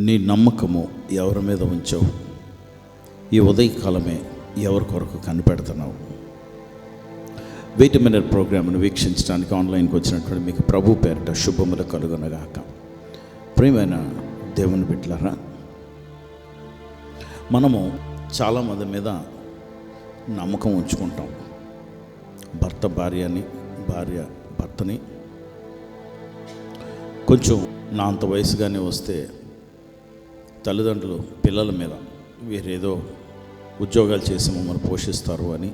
నీ నమ్మకము ఎవరి మీద ఉంచావు? ఈ ఉదయకాలమే ఎవరి కొరకు కనిపెడుతున్నావు? వెయిట్ మినిట్ ప్రోగ్రామ్ను వీక్షించడానికి ఆన్లైన్కి వచ్చినటువంటి మీకు ప్రభు పేరిట శుభములు కలుగునగాక. ప్రియమైన దేవుని బిడ్డలారా, మనము చాలామంది మీద నమ్మకం ఉంచుకుంటాం. భర్త భార్యని, భార్య భర్తని. కొంచెం నా అంత వయసుగానే వస్తే తల్లిదండ్రులు పిల్లల మీద వీరేదో ఉద్యోగాలు చేసి మమ్మల్ని పోషిస్తారు అని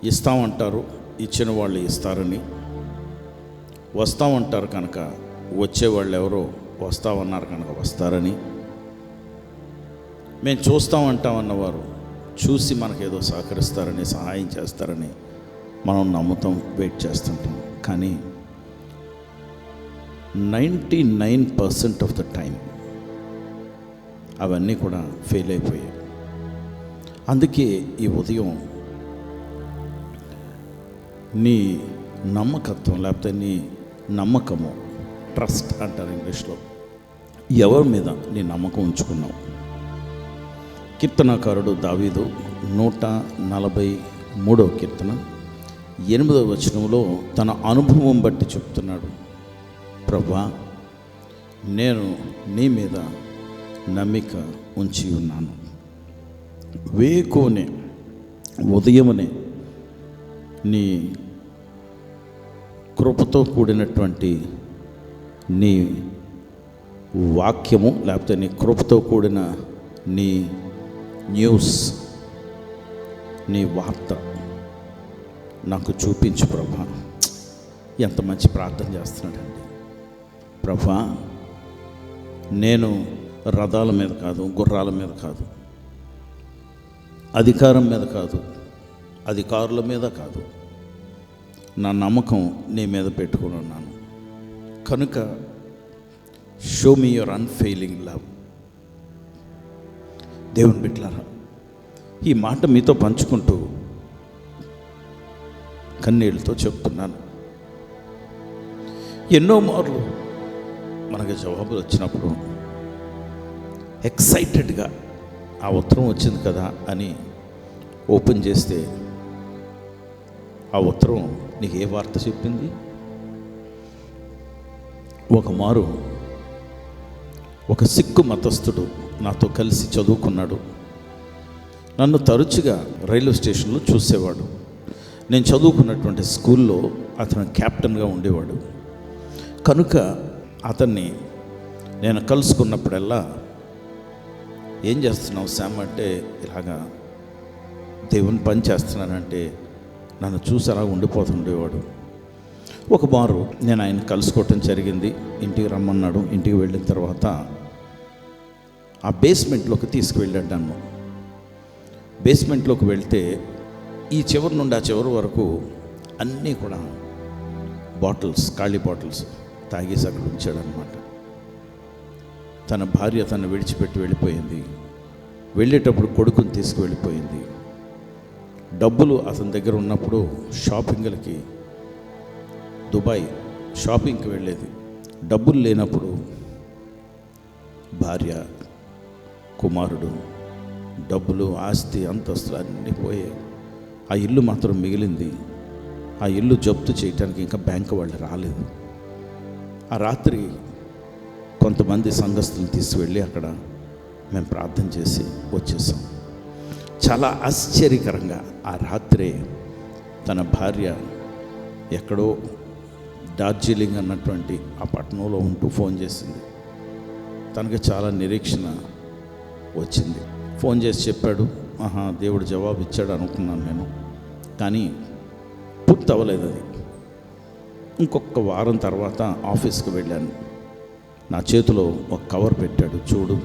ఇస్తామంటారు, ఇచ్చిన వాళ్ళు ఇస్తారని. వస్తామంటారు కనుక వచ్చేవాళ్ళు ఎవరో వస్తామన్నారు కనుక వస్తారని. మేము చూస్తామంటామన్నవారు చూసి మనకేదో సహకరిస్తారని, సహాయం చేస్తారని మనం నమ్ముతాం, వెయిట్ చేస్తుంటాం. కానీ 99% ఆఫ్ ద టైం అవన్నీ కూడా ఫెయిల్ అయిపోయాయి. అందుకే ఈ ఉదయం నీ నమ్మకత్వం, లేకపోతే నీ నమ్మకము, ట్రస్ట్ అంటారు ఇంగ్లీష్లో, ఎవరి మీద నీ నమ్మకం ఉంచుకున్నావు? కీర్తనాకారుడు దావీదు 143వ కీర్తన 8వ వచనంలో తన అనుభవం బట్టి చెప్తున్నాడు, ప్రభువా, నేను నీ మీద నమ్మిక ఉంచి ఉన్నాను. వేకువనే, ఉదయమునే నీ కృపతో కూడినటువంటి నీ వాక్యము, లేకపోతే నీ కృపతో కూడిన నీ న్యూస్, నీ వార్త నాకు చూపించు ప్రభా. ఎంత మంచి ప్రార్థన చేస్తున్నాడండి. ప్రభా, నేను రథాల మీద కాదు, గుర్రాల మీద కాదు, అధికారం మీద కాదు, అధికారుల మీద కాదు, నా నమ్మకం నీ మీద పెట్టుకుని ఉన్నాను కనుక show me your unfailing love. దేవుని బిడ్డలారా, ఈ మాట మీతో పంచుకుంటూ కన్నీళ్ళతో చెప్తున్నాను. ఎన్నో మార్లు మనకు జవాబులు వచ్చినప్పుడు ఎక్సైటెడ్గా ఆ ఉత్తరం వచ్చింది కదా అని ఓపెన్ చేస్తే ఆ ఉత్తరం నీకు ఏ వార్త చెప్పింది? ఒక మారు ఒక సిక్కు మతస్థుడు నాతో కలిసి చదువుకున్నాడు. నన్ను తరచుగా రైల్వే స్టేషన్లో చూసేవాడు. నేను చదువుకున్నటువంటి స్కూల్లో అతను క్యాప్టెన్గా ఉండేవాడు. కనుక అతన్ని నేను కలుసుకున్నప్పుడల్లా, ఏం చేస్తున్నావు శామ్ అంటే, ఇలాగా దేవుని పని చేస్తున్నానంటే నన్ను చూసి అలా ఉండిపోతుండేవాడు. ఒక మారు నేను ఆయన కలుసుకోవటం జరిగింది. ఇంటికి రమ్మన్నాడు. ఇంటికి వెళ్ళిన తర్వాత ఆ బేస్మెంట్లోకి తీసుకువెళ్ళాడు నన్ను. బేస్మెంట్లోకి వెళ్తే ఈ చివరి నుండి ఆ చివరి వరకు అన్నీ కూడా బాటిల్స్, ఖాళీ బాటిల్స్ తాగేసి అక్కడ ఉంచాడనమాట. తన భార్య తను విడిచిపెట్టి వెళ్ళిపోయింది. వెళ్ళేటప్పుడు కొడుకుని తీసుకువెళ్ళిపోయింది. డబ్బులు అతని దగ్గర ఉన్నప్పుడు షాపింగ్లకి దుబాయ్ షాపింగ్కి వెళ్ళేది. డబ్బులు లేనప్పుడు భార్య, కుమారుడు, డబ్బులు, ఆస్తి, అంతస్తులు అన్నీ పోయాయి. ఆ ఇల్లు మాత్రం మిగిలింది. ఆ ఇల్లు జప్తు చేయటానికి ఇంకా బ్యాంకు వాళ్ళు రాలేదు. ఆ రాత్రి కొంతమంది సంఘస్థులు తీసుకువెళ్ళి అక్కడ మేము ప్రార్థన చేసి వచ్చేసాం. చాలా ఆశ్చర్యకరంగా ఆ రాత్రే తన భార్య ఎక్కడో డార్జిలింగ్ అన్నటువంటి ఆ పట్టణంలో ఉంటూ ఫోన్ చేసింది. తనకి చాలా నిరీక్షణ వచ్చింది. ఫోన్ చేసి చెప్పాడు, దేవుడు జవాబు ఇచ్చాడు అనుకున్నాను నేను. కానీ పూర్తి అవ్వలేదు అది. ఇంకొక వారం తర్వాత ఆఫీస్కి వెళ్ళాను. నా చేతిలో ఒక కవర్ పెట్టాడు. చూడు,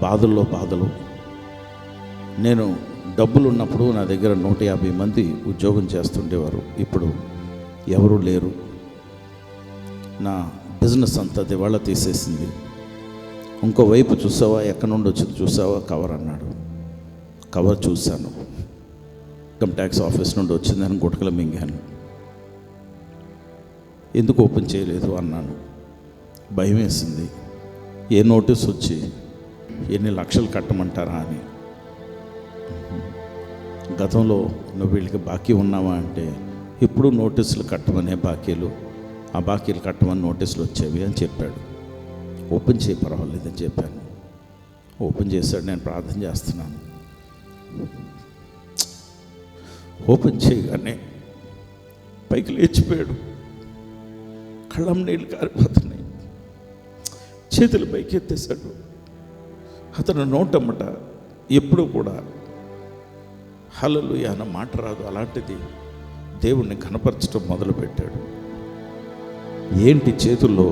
బాధల్లో బాధలు. నేను డబ్బులు ఉన్నప్పుడు నా దగ్గర 150 మంది ఉద్యోగం చేస్తుండేవారు. ఇప్పుడు ఎవరూ లేరు. నా బిజినెస్ అంతా దివాళా తీసేసింది. ఇంకోవైపు చూసావా, ఎక్కడి నుండి వచ్చింది చూసావా కవర్ అన్నాడు. కవర్ చూశాను. ఇన్కమ్ ట్యాక్స్ ఆఫీస్ నుండి వచ్చిందని గుటకలు మింగాను. ఎందుకు ఓపెన్ చేయలేదు అన్నాను. భయం వేసింది. ఏ నోటీస్ వచ్చి ఎన్ని లక్షలు కట్టమంటారా అని. గతంలో నువ్వు వీళ్ళకి బాకీ ఉన్నావా అంటే ఇప్పుడు నోటీసులు కట్టమనే బాకీలు, ఆ బాకీలు కట్టమని నోటీసులు వచ్చేవి అని చెప్పాడు. ఓపెన్ చేయి పర్వాలేదని చెప్పాను. ఓపెన్ చేశాడు. నేను ప్రార్థన చేస్తున్నాను. ఓపెన్ చేయగానే పైకి లేచిపోయాడు. కళ్ళం నీళ్ళు కారిపోతున్నాయి. చేతులు పైకి ఎత్తేశాడు. అతను నోటమ్మట ఎప్పుడు కూడా హల్లెలూయా అన్న మాట రాదు. అలాంటిది దేవుణ్ణి కనపరచడం మొదలుపెట్టాడు. ఏంటి చేతుల్లో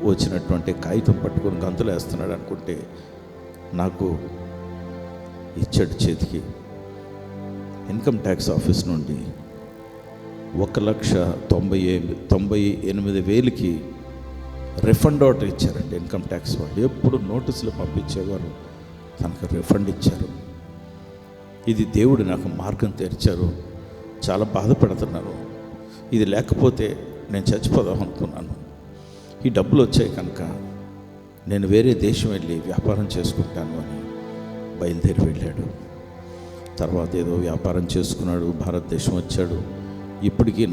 వచ్చినటువంటి కాగితం పట్టుకొని గంతులు వేస్తున్నాడు అనుకుంటే, నాకు ఇచ్చాడు చేతికి ఇన్కమ్ ట్యాక్స్ ఆఫీస్ నుండి 1,98,000 రిఫండ్ ఆర్డర్ ఇచ్చారండి. ఇన్కమ్ ట్యాక్స్ వాళ్ళు ఎప్పుడు నోటీసులు పంపించేవారు, తనకు రిఫండ్ ఇచ్చారు. ఇది దేవుడు నాకు మార్గం తెరిచారు. చాలా బాధపడుతున్నాను. ఇది లేకపోతే నేను చచ్చిపోదాం అనుకున్నాను. ఈ డబ్బులు వచ్చాయి కనుక నేను వేరే దేశం వెళ్ళి వ్యాపారం చేసుకుంటాను అని బయలుదేరి వెళ్ళాడు. తర్వాత ఏదో వ్యాపారం చేసుకున్నాడు, భారతదేశం వచ్చాడు. ఇప్పటికీ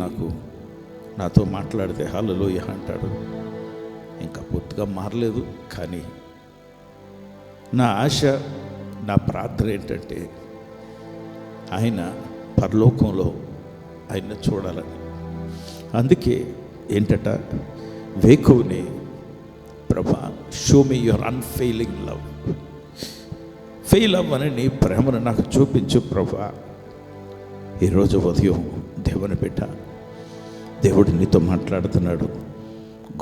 నాతో మాట్లాడితే హల్లెలూయా అంటాడు. ఇంకా పూర్తిగా మారలేదు. కానీ నా ఆశ, నా ప్రార్థన ఏంటంటే ఆయన పరలోకంలో ఆయన చూడాలని. అందుకే ఏంటట, వేకువని ప్రభా show me your unfailing love, fail అవ్వని నీ ప్రేమను నాకు చూపించు ప్రభా. ఈరోజు ఉదయం దేవుని బిడ్డ, దేవుడు నీతో మాట్లాడుతున్నాడు.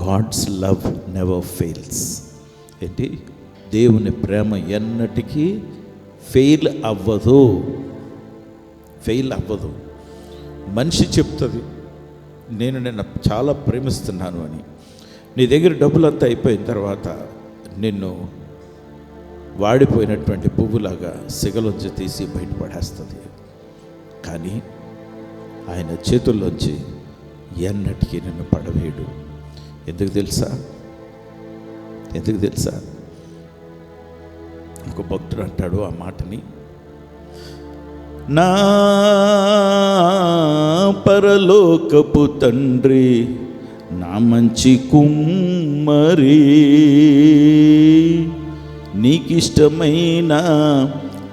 God's love never fails. ఏంటి? దేవుని ప్రేమ ఎన్నటికీ ఫెయిల్ అవ్వదు. ఫెయిల్ అవ్వదు. మనిషి చెప్తుంది నేను నిన్ను చాలా ప్రేమిస్తున్నాను అని. నీ దగ్గర డబ్బులంతా అయిపోయిన తర్వాత నిన్ను వాడిపోయినటువంటి పువ్వులాగా సిగలోంచి తీసి బయటపడేస్తుంది. కానీ ఆయన చేతుల్లోంచి ఎన్నటికీ నిన్ను పడవేయడు. ఎందుకు తెలుసా? ఒక భక్తుడు అంటాడు ఆ మాటని, నా పరలోకపు తండ్రి, నా మంచి కుమ్మరి, నీకిష్టమైన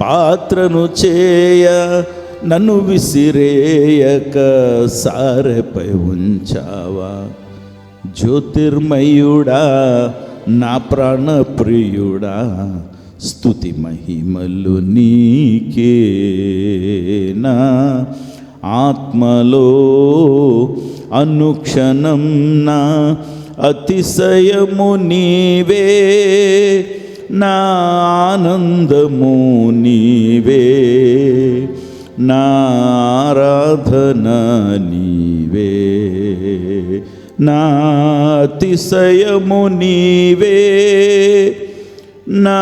పాత్రను చేయ నన్ను విసిరేయక సారెపై ఉంచావా. జ్యోతిర్మయుడా, నా ప్రాణప్రియుడా, స్తుతి మహిమలు నీకే. నా ఆత్మలో అనుక్షణం నా అతిశయము నీవే, నా ఆనందము నీవే, నా ఆరాధన నీవే, నా అతిశయము నీవే, నా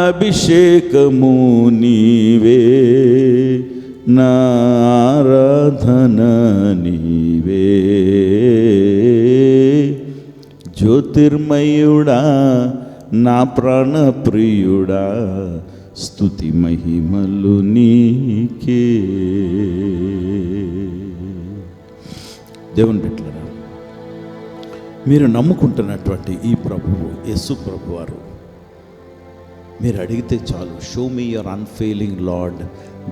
అభిషేకము నీవే, నా ఆరాధన నీవే. జ్యోతిర్మయుడా, నా ప్రాణప్రియుడా, స్తుతి మహిమలు నీకే. దేవుని బిడ్డలారా, మీరు నమ్ముకుంటున్నటువంటి ఈ ప్రభువు, యేసు ప్రభువారు, మీరు అడిగితే చాలు, show me your unfailing lord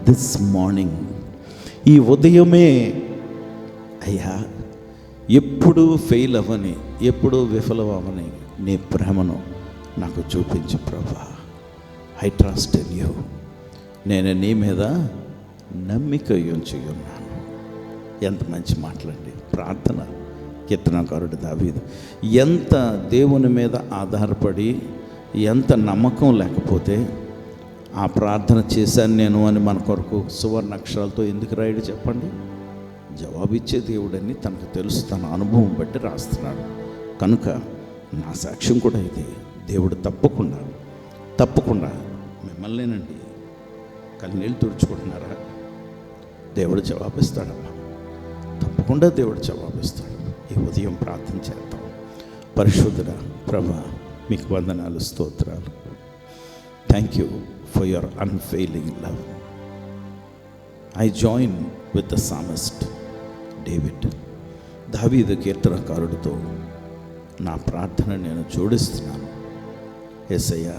this morning. ఈ ఉదయమే అయ్యా, ఎప్పుడూ ఫెయిల్ అవ్వని, ఎప్పుడూ విఫలం అవ్వని నీ ప్రేమను నాకు చూపించు ప్రభా. I trust in you. నేను నీ మీద నమ్మిక ఉంచి ఉన్నాను. ఎంత మంచి మాటలండి. ప్రార్థన కీర్తనకారుడు దావీదు ఎంత దేవుని మీద ఆధారపడి, ఎంత నమ్మకం లేకపోతే ఆ ప్రార్థన చేశాను నేను అని మన కొరకు సువర్ణ అక్షరాలతో ఎందుకు రాయడు చెప్పండి? జవాబిచ్చే దేవుడని తనకు తెలుసు, తన అనుభవం బట్టి రాస్తున్నాడు. కనుక నా సాక్ష్యం కూడా ఇది. దేవుడు తప్పకుండా మిమ్మల్నేనండి కన్నీళ్ళు తుడుచుకుంటున్నారా? దేవుడు జవాబిస్తాడమ్మా. తప్పకుండా దేవుడు జవాబిస్తాడు. ఈ ఉదయం ప్రార్థన చేద్దాం. పరిశుద్ధుడా ప్రభా, మీకు వందనాలు, స్తోత్రాలు. Thank you for your unfailing love. I join with the psalmist David. దావీదు కీర్తనకారుడితో నా ప్రార్థన నేను జోడిస్తున్నాను. యేసయ్యా,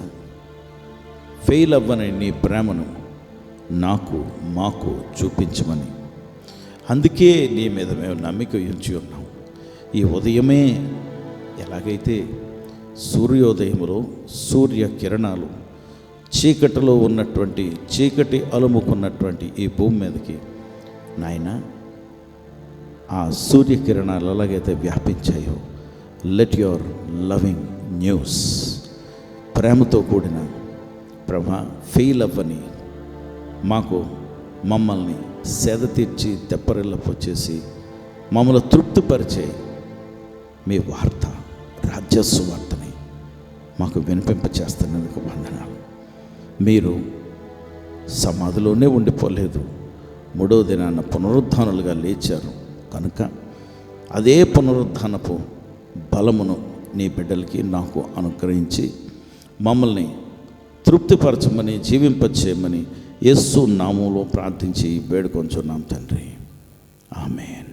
ఫెయిల్ అవ్వని నీ ప్రేమను మాకు చూపించమని. అందుకే నీ మీద మేము నమ్మిక ఉంచి ఉన్నాం. ఈ ఉదయమే ఎలాగైతే సూర్యోదయంలో సూర్య కిరణాలు చీకటిలో ఉన్నటువంటి, చీకటి అలుముకున్నటువంటి ఈ భూమి మీదకి నాయన ఆ సూర్యకిరణాలు ఎలాగైతే వ్యాపించాయో, లెట్ యువర్ లవింగ్ న్యూస్, ప్రేమతో కూడిన ప్రభా, ఫెయిల్ అవ్వని మమ్మల్ని సేద తీర్చి తెప్పరిల్లపొచ్చేసి మమ్మల్ని తృప్తిపరిచే మీ వార్త, రాజ్యస్సు వార్తని మాకు వినిపింపచేస్తున్నందుకు వందనాలు. మీరు సమాధిలోనే ఉండిపోలేదు, 3వ దినాన పునరుద్ధానులుగా లేచారు కనుక అదే పునరుద్ధానపు బలమును నీ బిడ్డలకి నాకు అనుగ్రహించి మమ్మల్ని తృప్తిపరచమని, జీవింపచేయమని యేసు నామములో ప్రార్థించి వేడుకొంచున్నాం తండ్రి. ఆమేన్.